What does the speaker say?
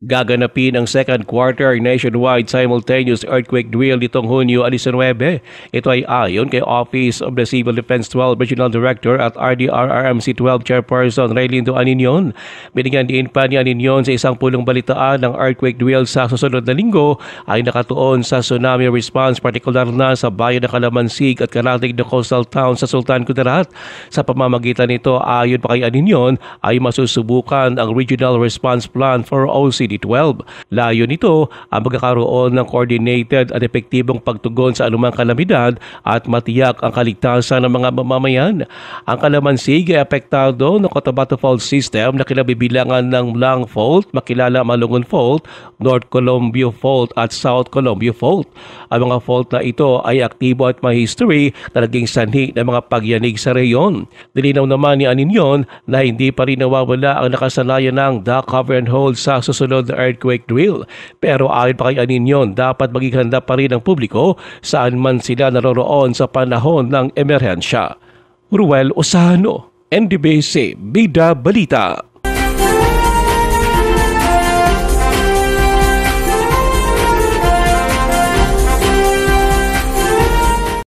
Gaganapin ang second quarter nationwide simultaneous earthquake drill nitong Hunyo 19. Ito ay ayon kay Office of the Civil Defense 12 Regional Director at RDRRMC 12 Chairperson Raylindo Aninion. Binigyan din pa ni Aninion sa isang pulong balitaan ng earthquake drill sa susunod na linggo ay nakatuon sa tsunami response, partikular na sa bayan ng Calamansig at karatig na coastal town sa Sultan Kudarat. Sa pamamagitan nito, ayon pa kay Aninion, ay masusubukan ang Regional Response Plan for OCD 12. Layo nito ang magkakaroon ng coordinated at epektibong pagtugon sa anumang kalamidad at matiyak ang kaligtasan ng mga mamamayan. Ang Calamansig ay apektado ng Cotabato Fault System na kinabibilangan ng Blanc Fault, makilala Malungon Fault, North Columbia Fault at South Columbia Fault. Ang mga fault na ito ay aktibo at may history na naging sanhi ng mga pagyanig sa reyon. Dilinaw naman ni Aninion na hindi pa rin nawawala ang nakasanayan ng duck cover and hold sa susunod na earthquake drill. Pero ayon pa kay Aninion, dapat maging handa pa rin ang publiko saan man sila naroroon sa panahon ng emerhensya. Ruel Osano, NDBC, Bida Balita.